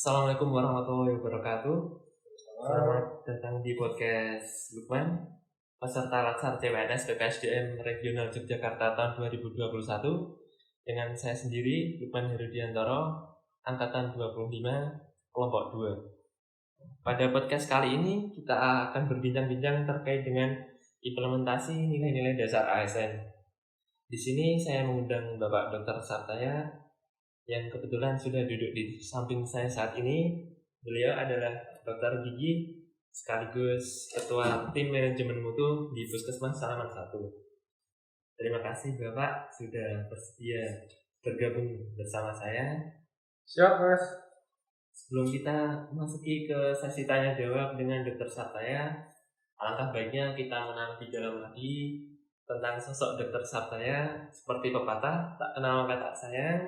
Assalamualaikum warahmatullahi wabarakatuh. Selamat datang di podcast Lukman, peserta Latsar CPNS PPSDM Regional Yogyakarta tahun 2021 dengan saya sendiri, Lukman Herudiantoro, Angkatan 25, Kelompok 2. Pada podcast kali ini kita akan berbincang-bincang terkait dengan implementasi nilai-nilai dasar ASN. Di sini saya mengundang Bapak Dr. Sartaya yang kebetulan sudah duduk di samping saya saat ini. Beliau adalah dokter gigi sekaligus ketua tim manajemen mutu di Puskesmas Salaman 1. Terima kasih Bapak sudah bersedia bergabung bersama saya. Siap, Mas. Sebelum kita masuki ke sesi tanya jawab dengan Dr. Sartaya, alangkah baiknya kita mengenal lebih dalam lagi tentang sosok Dr. Sartaya. Seperti pepatah, tak kenal maka tak sayang.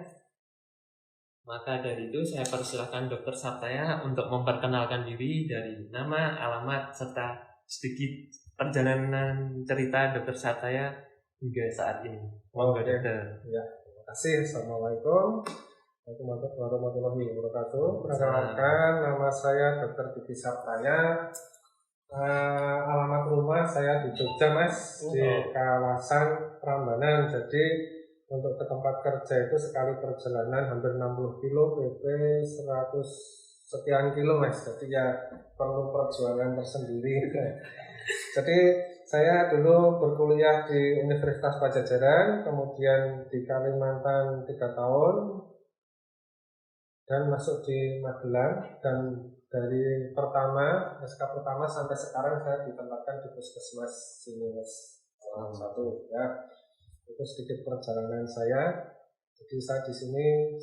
Maka dari itu saya persilahkan Dr. Sartaya untuk memperkenalkan diri dari nama, alamat, serta sedikit perjalanan cerita Dr. Sartaya hingga saat ini. Monggo Dokter. Ya, terima kasih. Assalamualaikum warahmatullahi wabarakatuh. Perkenalkan, nama saya Dr. Diki Sartaya. Alamat rumah saya di Jogja, Mas, di kawasan Prambanan. Jadi untuk ke tempat kerja itu sekali perjalanan hampir 60 kilo, PP 100 sekian kilo, Mas. Jadi ya perlu perjuangan tersendiri. Jadi saya dulu berkuliah di Universitas Pajajaran, kemudian di Kalimantan 3 tahun, dan masuk di Magelang. Dan dari SK pertama sampai sekarang saya ditempatkan di Puskesmas sini, Mas, Salaman 1 ya. Itu sedikit perjalanan saya. Jadi saya di sini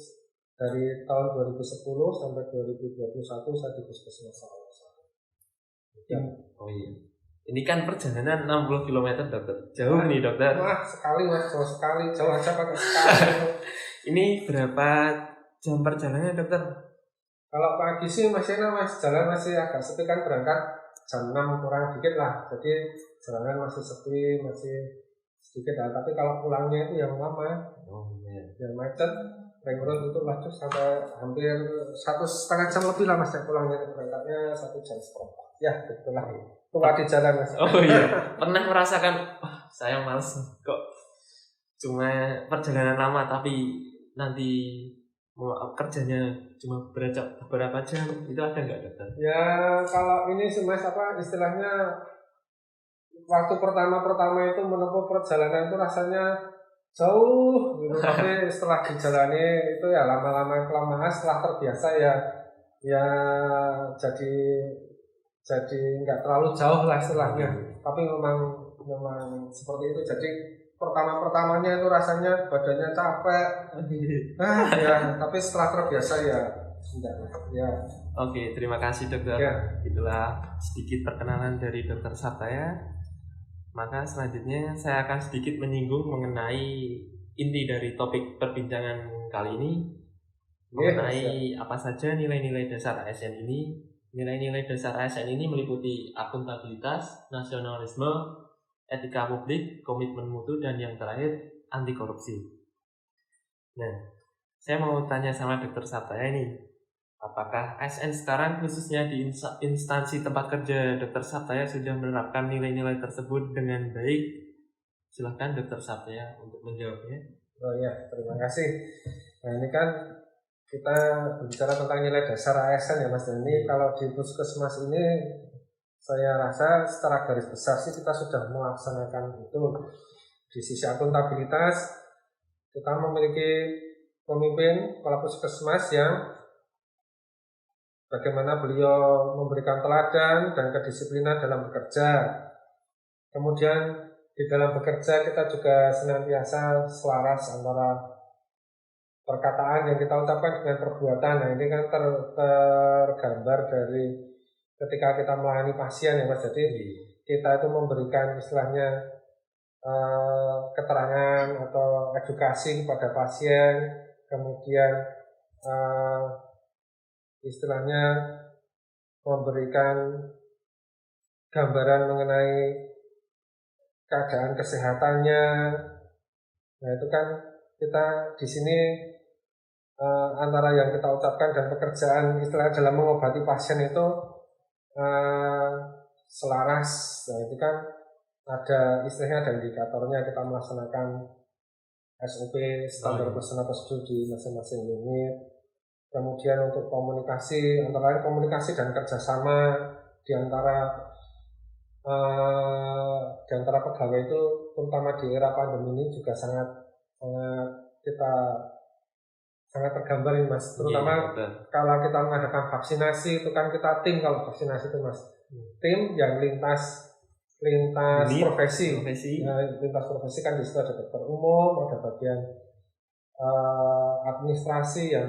dari tahun 2010 sampai 2021 saya di Puskesmas Salaman 1. Ya. Oh iya. Ini kan perjalanan 60 km Dokter. Jauh nih Dokter. Wah, sekali Mas, jauh sekali. Jauh aja pakai sekali. Ini berapa jam perjalanannya Dokter? Kalau pagi sih masih enak, Mas. Jalan masih agak sepi, kan berangkat jam 6 kurang dikit lah. Jadi jalanan masih sepi, masih sedikit lah. Tapi kalau pulangnya itu yang lama, yang macet, ring road itu laju sampai hampir 1,5 jam lebih lah, Mas. Pulangnya berangkatnya 1 jam seperempat. Ya, betul lah. Tua di jalan, Mas. Oh iya. Pernah merasakan, saya males kok cuma perjalanan lama tapi nanti kerjanya cuma beberapa jam, itu ada nggak Dokter? Ya kalau ini sih Mas, istilahnya waktu pertama itu menempuh perjalanan itu rasanya jauh gitu. Tapi setelah dijalani itu ya lama-lama kelamaan, setelah terbiasa ya jadi nggak terlalu jauh lah istilahnya. Tapi memang seperti itu. Jadi pertamanya itu rasanya badannya capek. Ya, tapi setelah terbiasa ya enggak. Ya. Oke, terima kasih Dokter. Ya. Itulah sedikit perkenalan dari Dokter Sartaya. Maka selanjutnya saya akan sedikit menyinggung mengenai inti dari topik perbincangan kali ini, mengenai apa saja nilai-nilai dasar ASN ini. Nilai-nilai dasar ASN ini meliputi akuntabilitas, nasionalisme, etika publik, komitmen mutu, dan yang terakhir anti korupsi. Nah, saya mau tanya sama Dr. Sartaya ini, apakah ASN sekarang khususnya di instansi tempat kerja Dr. Sartaya sudah menerapkan nilai-nilai tersebut dengan baik? Silahkan Dr. Sartaya untuk menjawabnya. Oh ya, terima kasih. Nah ini kan kita berbicara tentang nilai dasar ASN ya Mas. Ini kalau di Puskesmas ini saya rasa secara garis besar sih kita sudah melaksanakan itu. Di sisi akuntabilitas kita memiliki pemimpin kepala Puskesmas yang bagaimana beliau memberikan teladan dan kedisiplinan dalam bekerja. Kemudian di dalam bekerja kita juga senantiasa selaras antara perkataan yang kita ucapkan dengan perbuatan. Nah ini kan tergambar dari ketika kita melayani pasien ya Mas. Jadi kita itu memberikan istilahnya keterangan atau edukasi kepada pasien, kemudian istilahnya memberikan gambaran mengenai keadaan kesehatannya. Nah itu kan kita di sini antara yang kita ucapkan dan pekerjaan istilah dalam mengobati pasien itu selaras. Nah itu kan ada istilahnya, ada indikatornya, kita melaksanakan SOP standar operasional prosedur di masing-masing unit. Kemudian untuk komunikasi, antara lain komunikasi dan kerjasama di antara pegawai itu, terutama di era pandemi ini juga sangat kita sangat tergambar ini Mas, terutama kalau kita mengadakan vaksinasi itu kan kita tim, kalau vaksinasi itu Mas, tim yang lintas profesi. Lintas profesi kan di situ ada dokter umum, ada bagian administrasi yang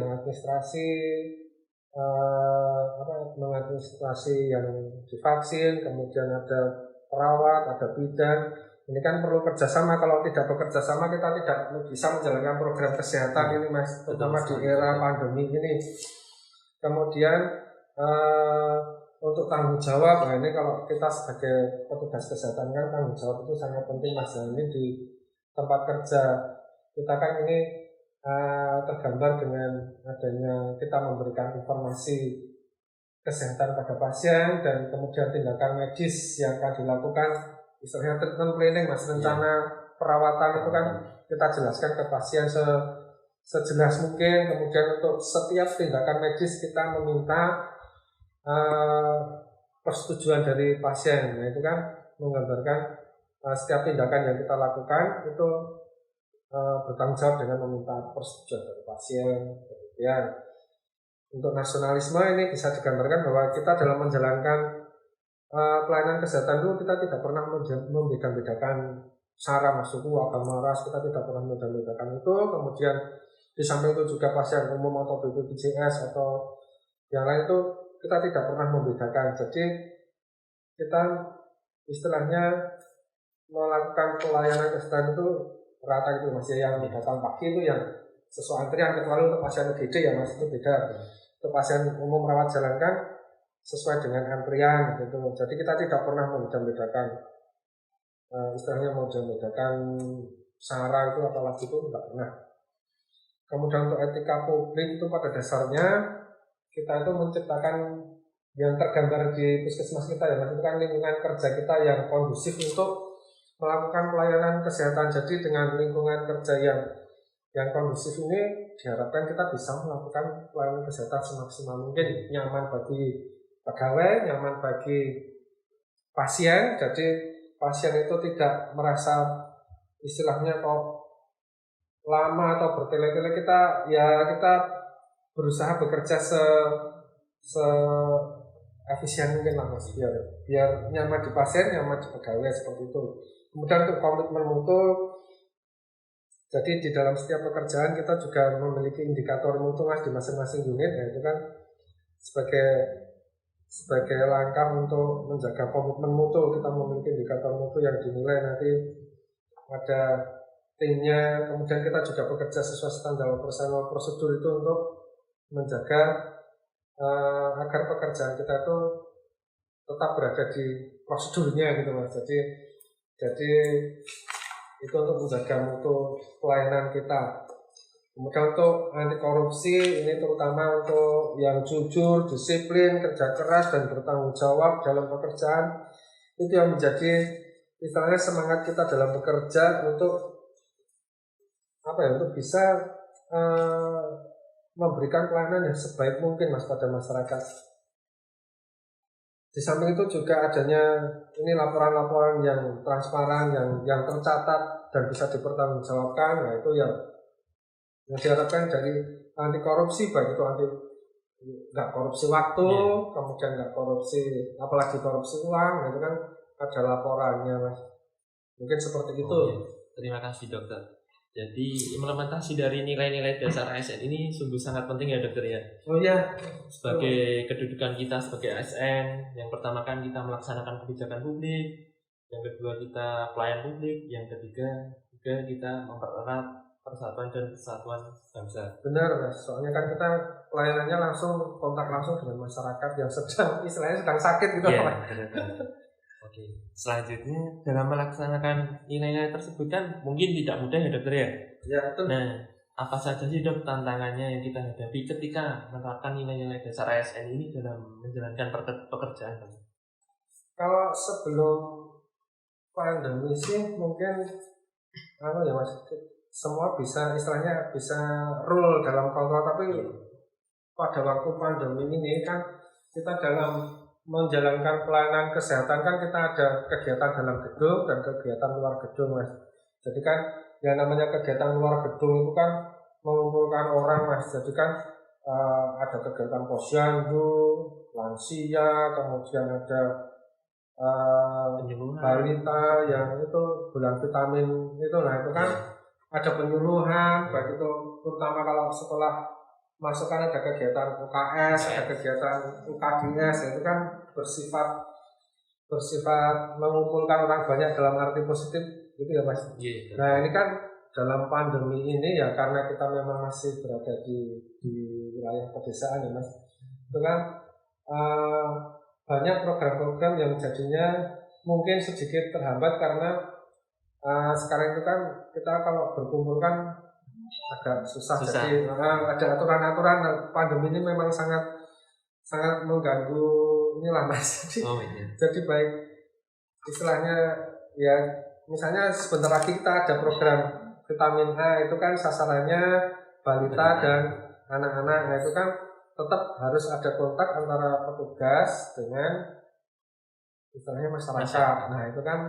mengadministrasi yang divaksin, kemudian ada perawat, ada bidan. Ini kan perlu kerjasama. Kalau tidak bekerja sama kita tidak bisa menjalankan program kesehatan ini Mas, terutama di era pandemi ini. Kemudian untuk tanggung jawab, nah ini kalau kita sebagai petugas kesehatan kan tanggung jawab itu sangat penting Mas. Nah, ini di tempat kerja kita kan ini tergambar dengan adanya kita memberikan informasi kesehatan pada pasien, dan kemudian tindakan medis yang akan dilakukan, istilahnya treatment planning Mas, rencana perawatan itu kan kita jelaskan ke pasien sejelas mungkin. Kemudian untuk setiap tindakan medis kita meminta persetujuan dari pasien. Nah itu kan menggambarkan setiap tindakan yang kita lakukan itu bertanggung jawab dengan meminta persetujuan dari pasien. Kemudian untuk nasionalisme ini bisa digambarkan bahwa kita dalam menjalankan pelayanan kesehatan itu kita tidak pernah membeda-bedakan sara, suku, agama, ras, kita tidak pernah membeda-bedakan itu. Kemudian di samping itu juga pasien umum atau BPJS atau yang lain itu kita tidak pernah membedakan. Jadi kita istilahnya melakukan pelayanan kesehatan itu rata itu Mas, yang datang pagi itu yang sesuai antrian, kecuali untuk pasien UGD ya Mas, itu beda. Untuk pasien umum rawat jalan kan sesuai dengan antrian gitu. Jadi kita tidak pernah membedakan istilahnya membedakan sara itu apalagi itu tidak pernah. Kemudian untuk etika publik itu pada dasarnya kita itu menciptakan yang tergambar di puskesmas kita ya Mas, itu kan lingkungan kerja kita yang kondusif untuk melakukan pelayanan kesehatan. Jadi dengan lingkungan kerja yang kondusif ini diharapkan kita bisa melakukan pelayanan kesehatan semaksimal mungkin, nyaman bagi pegawai, nyaman bagi pasien. Jadi pasien itu tidak merasa istilahnya kok lama atau bertele-tele. Kita berusaha bekerja se efisien mungkin lah Mas, biar nyaman di pasien, nyaman di pegawai, seperti itu. Kemudian untuk komitmen mutu, jadi di dalam setiap pekerjaan kita juga memiliki indikator mutu Mas di masing-masing unit. Nah itu kan sebagai langkah untuk menjaga komitmen mutu, kita memiliki indikator mutu yang dinilai nanti ada timnya. Kemudian kita juga bekerja sesuai standar operasional prosedur itu untuk menjaga agar pekerjaan kita itu tetap berada di prosedurnya gitu Mas. Jadi itu untuk menjaga mutu pelayanan kita. Kemudian untuk anti korupsi ini terutama untuk yang jujur, disiplin, kerja keras dan bertanggung jawab dalam pekerjaan, itu yang menjadi istilahnya semangat kita dalam bekerja untuk untuk bisa memberikan pelayanan yang sebaik mungkin Mas pada masyarakat. Di samping itu juga adanya ini laporan-laporan yang transparan, yang tercatat dan bisa dipertanggungjawabkan. Nah itu yang diharapkan dari anti korupsi, baik itu nggak korupsi waktu, kemudian nggak korupsi, apalagi korupsi uang. Nah itu kan ada laporannya Mas. Mungkin seperti itu. Terima kasih dokter. Jadi implementasi dari nilai-nilai dasar ASN ini sungguh sangat penting ya dokter ya. Oh iya. Sebagai kedudukan kita sebagai ASN, yang pertama kan kita melaksanakan kebijakan publik, yang kedua kita pelayan publik, yang ketiga juga kita mempererat persatuan dan kesatuan bangsa. Benar Mas, soalnya kan kita pelayanannya langsung kontak langsung dengan masyarakat yang istilahnya sedang sakit gitu. Iya, benar. Oke, selanjutnya dalam melaksanakan nilai-nilai tersebut kan mungkin tidak mudah ya dokter ya. Ya itu. Nah, apa saja sih dok tantangannya yang kita hadapi ketika menerapkan nilai-nilai dasar ASN ini dalam menjalankan pekerjaan? Kalau sebelum pandemi sih mungkin ya mas, semua bisa istilahnya bisa rule dalam kontrol, tapi pada waktu pandemi ini kan kita dalam menjalankan pelayanan kesehatan kan kita ada kegiatan dalam gedung dan kegiatan luar gedung mas. Jadi kan yang namanya kegiatan luar gedung itu kan mengumpulkan orang mas. Jadi kan ada kegiatan posyandu, lansia, kemudian ada balita yang itu bulan vitamin itu, nah itu kan ada penyuluhan, baik itu terutama kalau sekolah masuk kan ada kegiatan UKS, ada kegiatan UKGS, itu kan bersifat mengumpulkan orang banyak dalam arti positif gitu ya mas. Nah ini kan dalam pandemi ini ya karena kita memang masih berada di wilayah pedesaan ya mas, itu kan banyak program-program yang jadinya mungkin sedikit terhambat karena sekarang itu kan kita kalau berkumpul kan agak susah. Jadi ada aturan-aturan. Pandemi ini memang sangat mengganggu inilah mas. Jadi baik istilahnya ya misalnya sebentar lagi kita ada program vitamin A, itu kan sasarannya balita dan anak-anak. Nah itu kan tetap harus ada kontak antara petugas dengan istilahnya masyarakat. Nah itu kan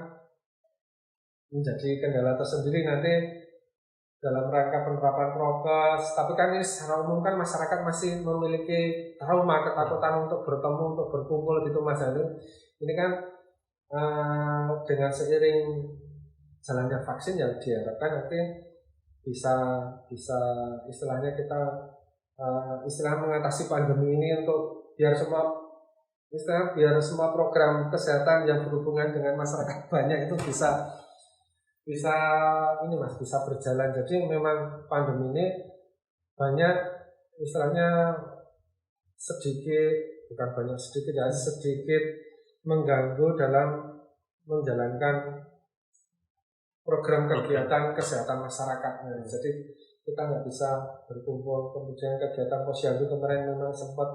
menjadi kendala tersendiri nanti dalam rangka penerapan prokes. Tapi kan ini secara umum kan masyarakat masih memiliki trauma, ketakutan untuk bertemu, untuk berkumpul gitu mas. Ini kan dengan seiring jalannya vaksin yang diharapkan nanti bisa istilahnya kita istilah mengatasi pandemi ini untuk biar semua program kesehatan yang berhubungan dengan masyarakat banyak itu bisa ini mas, bisa berjalan. Jadi memang pandemi ini banyak istilahnya sedikit mengganggu dalam menjalankan program kegiatan kesehatan masyarakatnya. Jadi kita nggak bisa berkumpul. Kemudian kegiatan posyandu kemarin memang sempat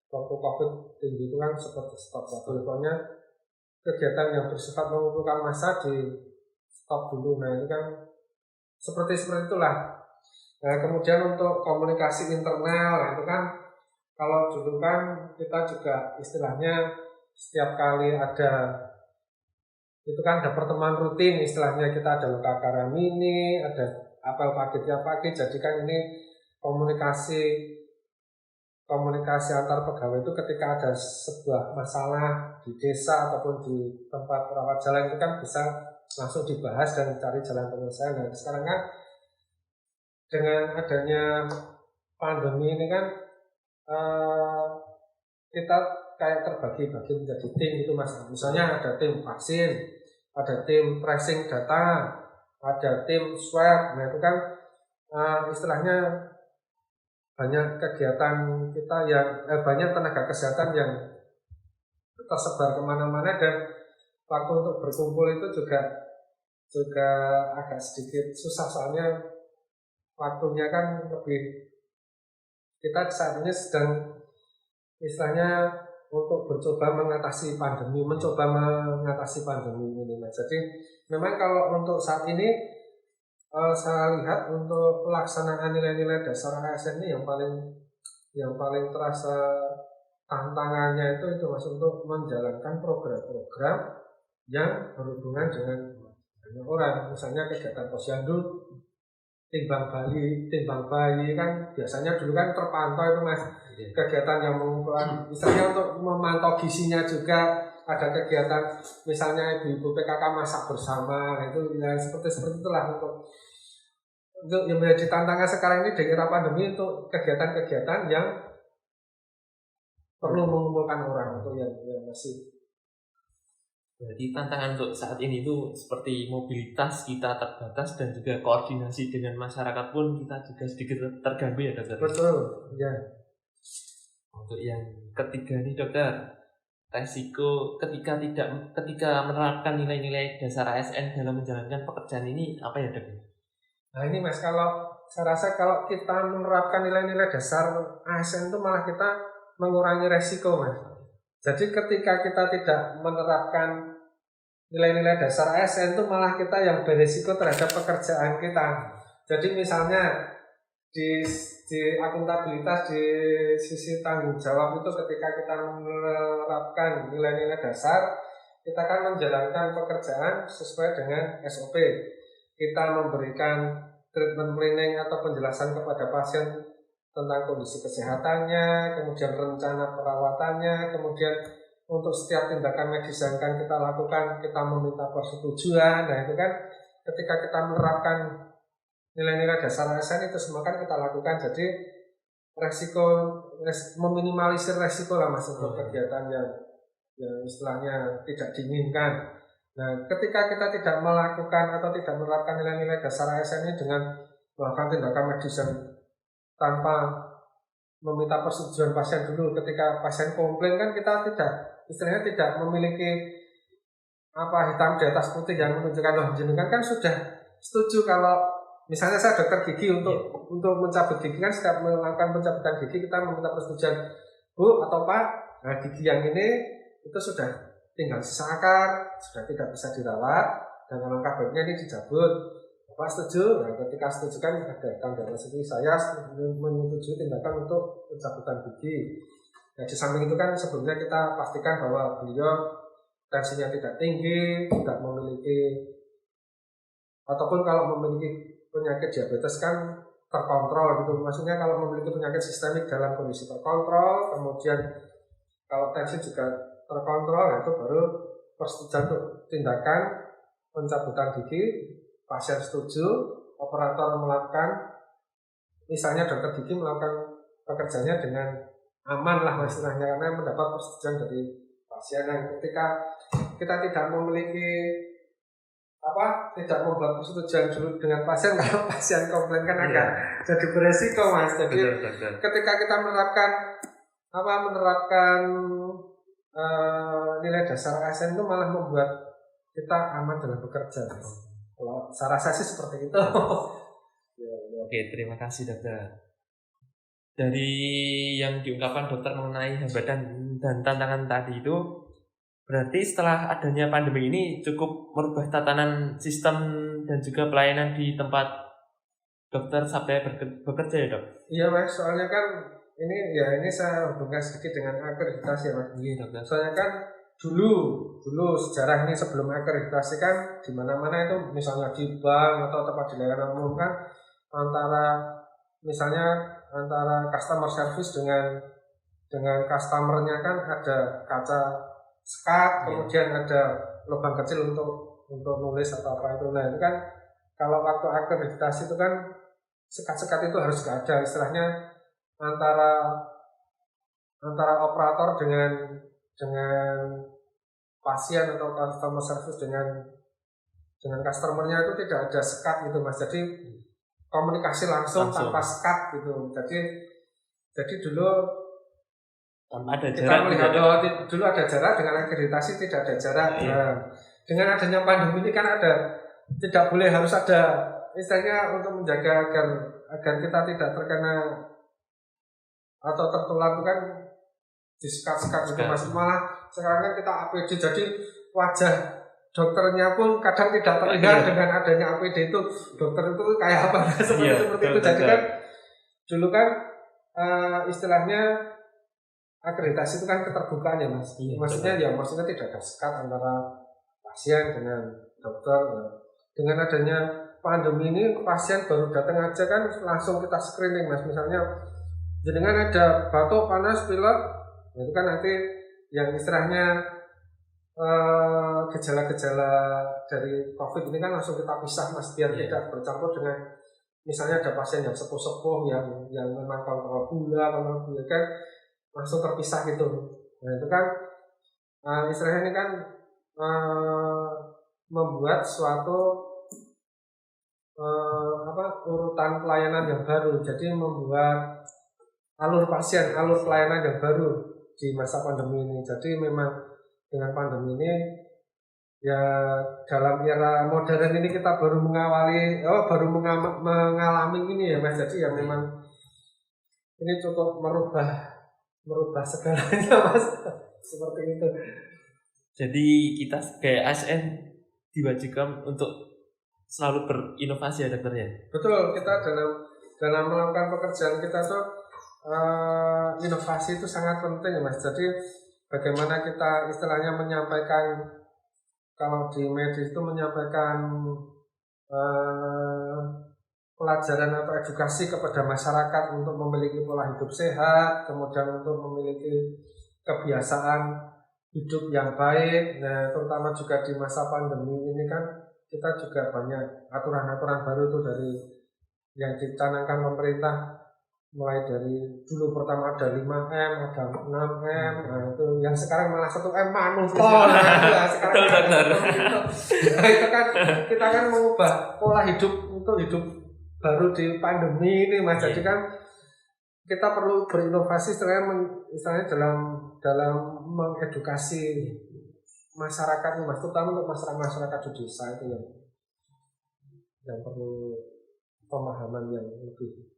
waktu COVID tinggi itu kan sempat stop. Pokoknya kegiatan yang bersifat mengumpulkan massa di stop dulu. Nah itu kan seperti itulah. Nah kemudian untuk komunikasi internal, itu kan kalau dulu kan kita juga istilahnya setiap kali ada itu kan ada pertemuan rutin, istilahnya kita ada lokakara mini, ada apel pagi tiap pagi. Jadi kan ini komunikasi antar pegawai itu ketika ada sebuah masalah di desa ataupun di tempat rawat jalan itu kan bisa langsung dibahas dan cari jalan penyelesaian. Nah sekarang kan dengan adanya pandemi ini kan kita kayak terbagi-bagi menjadi tim gitu mas. Misalnya ada tim vaksin, ada tim tracing data, ada tim swab. Nah itu kan istilahnya banyak kegiatan kita yang banyak tenaga kesehatan yang tersebar kemana-mana, dan waktu untuk berkumpul itu juga agak sedikit susah, soalnya waktunya kan lebih, kita saat ini sedang istilahnya untuk mencoba mengatasi pandemi ini mas. Jadi memang kalau untuk saat ini saya lihat untuk pelaksanaan nilai-nilai dasar ASN ini yang paling terasa tantangannya itu mas, untuk menjalankan program-program yang berhubungan dengan banyak orang. Misalnya kegiatan posyandu, timbang bayi kan biasanya dulu kan terpantau itu mas, kegiatan yang mengumpulkan misalnya untuk memantau gizinya juga ada kegiatan, misalnya ibu-ibu PKK masak bersama. Itu ya seperti itulah untuk yang menjadi tantangan sekarang ini di era pandemi, untuk kegiatan-kegiatan yang perlu mengumpulkan orang untuk yang masih. Jadi tantangan untuk saat ini itu seperti mobilitas kita terbatas dan juga koordinasi dengan masyarakat pun kita juga sedikit terganggu ya dokter. Betul, ya. Untuk yang ketiga nih dokter, resiko ketika menerapkan nilai-nilai dasar ASN dalam menjalankan pekerjaan ini apa ya dokter? Nah ini mas, kalau saya rasa kalau kita menerapkan nilai-nilai dasar ASN itu malah kita mengurangi resiko, Mas. Jadi ketika kita tidak menerapkan nilai-nilai dasar ASN itu malah kita yang beresiko terhadap pekerjaan kita. Jadi misalnya di akuntabilitas, di sisi tanggung jawab itu ketika kita menerapkan nilai-nilai dasar, kita akan menjalankan pekerjaan sesuai dengan SOP. Kita memberikan treatment planning atau penjelasan kepada pasien tentang kondisi kesehatannya, kemudian rencana perawatannya, kemudian untuk setiap tindakan medis yang akan kita lakukan, kita meminta persetujuan. Nah itu kan ketika kita menerapkan nilai-nilai dasar ASN itu semua kan kita lakukan. Jadi meminimalisir resiko lah Mas untuk kegiatan yang istilahnya tidak diinginkan. Nah, ketika kita tidak melakukan atau tidak menerapkan nilai-nilai dasar ASN ini dengan melakukan tindakan medis yang tanpa meminta persetujuan pasien dulu, ketika pasien komplain kan kita tidak memiliki hitam di atas putih yang menunjukkan loh jenengan kan sudah setuju kalau misalnya saya dokter gigi untuk mencabut gigi kan setiap melakukan pencabutan gigi kita meminta persetujuan Bu atau Pak, nah gigi yang ini itu sudah tinggal sisa akar, sudah tidak bisa dirawat dan alangkah baiknya ini dicabut. Bapak setuju? Nah, ketika setuju kan ada tanda resmi saya menyetujui tindakan untuk pencabutan gigi. Nah, di samping itu kan sebelumnya kita pastikan bahwa beliau tensinya tidak tinggi, tidak memiliki ataupun kalau memiliki penyakit diabetes kan terkontrol gitu. Maksudnya kalau memiliki penyakit sistemik dalam kondisi terkontrol, kemudian kalau tensi juga terkontrol, itu baru persetujuan untuk tindakan pencabutan gigi, pasien setuju, operator melakukan, misalnya dokter gigi melakukan pekerjaannya dengan aman lah istilahnya karena mendapat persetujuan dari pasien. Yang ketika kita tidak memiliki tidak membuat persetujuan dulu dengan pasien, kalau pasien komplain kan akan jadi beresiko Mas. Jadi ketika kita menerapkan nilai dasar ASN itu malah membuat kita aman dalam bekerja. Kalau saya rasa sih seperti itu. Oke, terima kasih dokter. Dari yang diungkapkan dokter mengenai hambatan dan tantangan tadi itu, berarti setelah adanya pandemi ini cukup merubah tatanan sistem dan juga pelayanan di tempat dokter Sabta bekerja ya dok? Iya Mas, soalnya kan ini saya hubungkan sedikit dengan akreditasi ya Mas. Iya dokter. Soalnya kan dulu sejarah ini sebelum akreditasi kan di mana-mana itu misalnya di bank atau tempat di layanan umum kan antara customer service dengan customernya kan ada kaca sekat, kemudian ada lubang kecil untuk nulis atau apa itu. Nah itu kan kalau waktu akreditasi itu kan sekat-sekat itu harus nggak ada, istilahnya antara operator dengan pasien atau customer service dengan customernya itu tidak ada sekat gitu Mas. Jadi komunikasi langsung tanpa sekat gitu. Jadi dulu ada kita jarak, melihat dulu ada jarak, dengan akreditasi tidak ada jarak. Nah, dengan adanya pandemi ini kan tidak boleh, harus ada istilahnya untuk menjaga agar kita tidak terkena atau tertular kan disekat-sekat gitu Mas. Malah sekarang kan kita APD, jadi wajah dokternya pun kadang tidak terlihat dengan adanya APD itu. Dokter itu kayak apa seperti itu. Jadi kan dulu kan istilahnya akreditasi itu kan keterbukaan ya Mas. Maksudnya tidak ada sekat antara pasien dengan dokter. Dengan adanya pandemi ini pasien baru datang aja kan langsung kita screening Mas. Misalnya jenengan ada batuk, panas, pilek, itu kan nanti yang istilahnya gejala-gejala dari COVID ini kan langsung kita pisah Mas, biar tidak bercampur dengan misalnya ada pasien yang sepuh-sepuh yang memang kontrol gula kan langsung terpisah gitu. Nah itu kan istilahnya ini kan membuat suatu urutan pelayanan yang baru. Jadi membuat alur pelayanan yang baru di masa pandemi ini. Jadi memang dengan pandemi ini ya dalam era modern ini kita baru mengalami ini ya Mas. Jadi ya memang ini cukup merubah segalanya Mas. Seperti itu. Jadi kita sebagai ASN diwajibkan untuk selalu berinovasi ya dokter ya. Betul, kita dalam melakukan pekerjaan kita tuh inovasi itu sangat penting Mas. Jadi bagaimana kita istilahnya menyampaikan, kalau di medis itu menyampaikan pelajaran atau edukasi kepada masyarakat untuk memiliki pola hidup sehat, kemudian untuk memiliki kebiasaan hidup yang baik. Nah, terutama juga di masa pandemi ini kan kita juga banyak aturan-aturan baru itu dari yang dicanangkan pemerintah, mulai dari dulu pertama ada 5M, ada 6M, nah itu yang sekarang malah 1M manuver. Nah, sekarang nah, itu kan kita kan mengubah pola hidup untuk hidup baru di pandemi ini Mas. Jadi kan kita perlu berinovasi istilahnya dalam mengedukasi masyarakat Mas, terutama untuk masyarakat di desa itu yang perlu pemahaman yang lebih.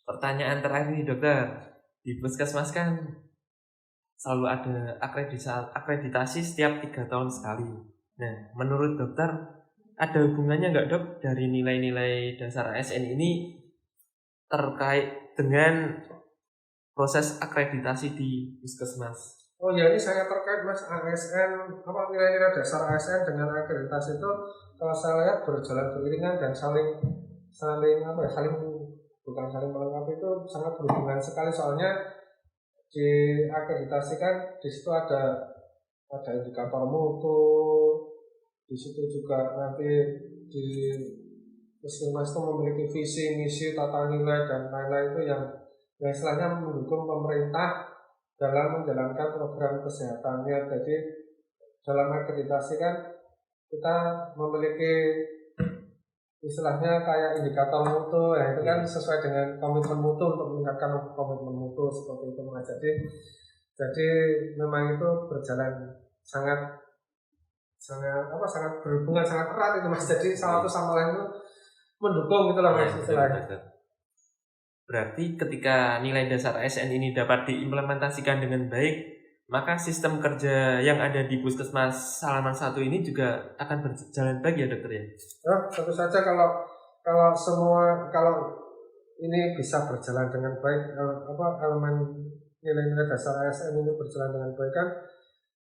Pertanyaan terakhir nih dokter, di puskesmas kan selalu ada akreditasi setiap 3 tahun sekali. Nah, menurut dokter ada hubungannya nggak dok dari nilai-nilai dasar ASN ini terkait dengan proses akreditasi di puskesmas? Oh ya, ini sangat terkait Mas. ASN, nilai-nilai dasar ASN dengan akreditasi itu kalau saya lihat berjalan beriringan dan saling bukan saling melengkapi, itu sangat berhubungan sekali. Soalnya di akreditasi kan di situ ada indikator mutu, di situ juga nanti di puskesmas itu memiliki visi, misi, tata nilai dan lain-lain itu yang istilahnya mendukung pemerintah dalam menjalankan program kesehatannya. Jadi dalam akreditasi kan kita memiliki istilahnya kayak indikator mutu ya, itu kan sesuai dengan komitmen mutu untuk meningkatkan komitmen mutu seperti itu Mas. Jadi memang itu berjalan sangat berhubungan sangat erat itu Mas. Jadi satu sama lain itu mendukung gitu lah Mas istilahnya. Berarti ketika nilai dasar ASN ini dapat diimplementasikan dengan baik, maka sistem kerja yang ada di puskesmas Salaman 1 ini juga akan berjalan baik ya dokter ya? Ya, tentu saja kalau ini bisa berjalan dengan baik, elemen nilai-nilai dasar ASN ini berjalan dengan baik kan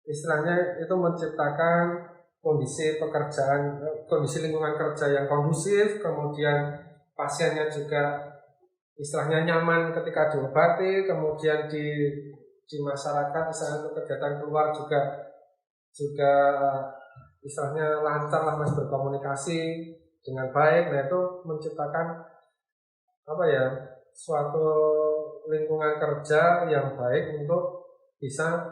istilahnya itu menciptakan kondisi lingkungan kerja yang kondusif, kemudian pasiennya juga istilahnya nyaman ketika diobati, kemudian di masyarakat misalnya untuk kegiatan keluar juga istilahnya lancar lah Mas, berkomunikasi dengan baik. Nah itu menciptakan suatu lingkungan kerja yang baik untuk bisa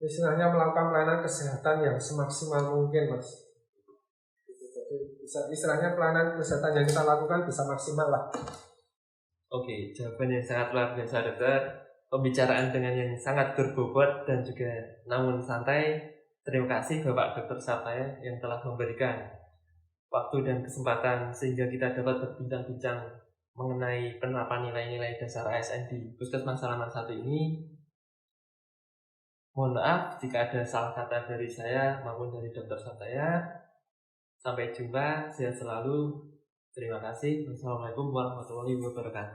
istilahnya melakukan pelayanan kesehatan yang semaksimal mungkin Mas. Jadi istilahnya pelayanan kesehatan yang kita lakukan bisa maksimal lah. Oke, jawaban yang sangat luar biasa dokter. Pembicaraan dengan yang sangat berbobot dan juga namun santai. Terima kasih Bapak Dr. Saptaya yang telah memberikan waktu dan kesempatan sehingga kita dapat berbincang-bincang mengenai penerapan nilai-nilai dasar ASN di Puskesmas Salaman 1 ini. Mohon maaf jika ada salah kata dari saya maupun dari Dr. Saptaya. Sampai jumpa, sehat selalu. Terima kasih. Wassalamualaikum warahmatullahi wabarakatuh.